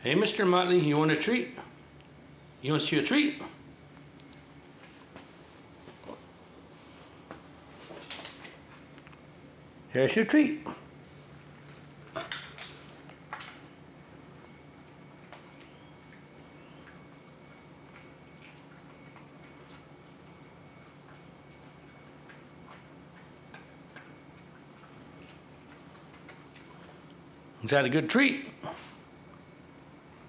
Hey, Mr. Motley, you want a treat? You want to see a treat? Here's your treat. Is that a good treat?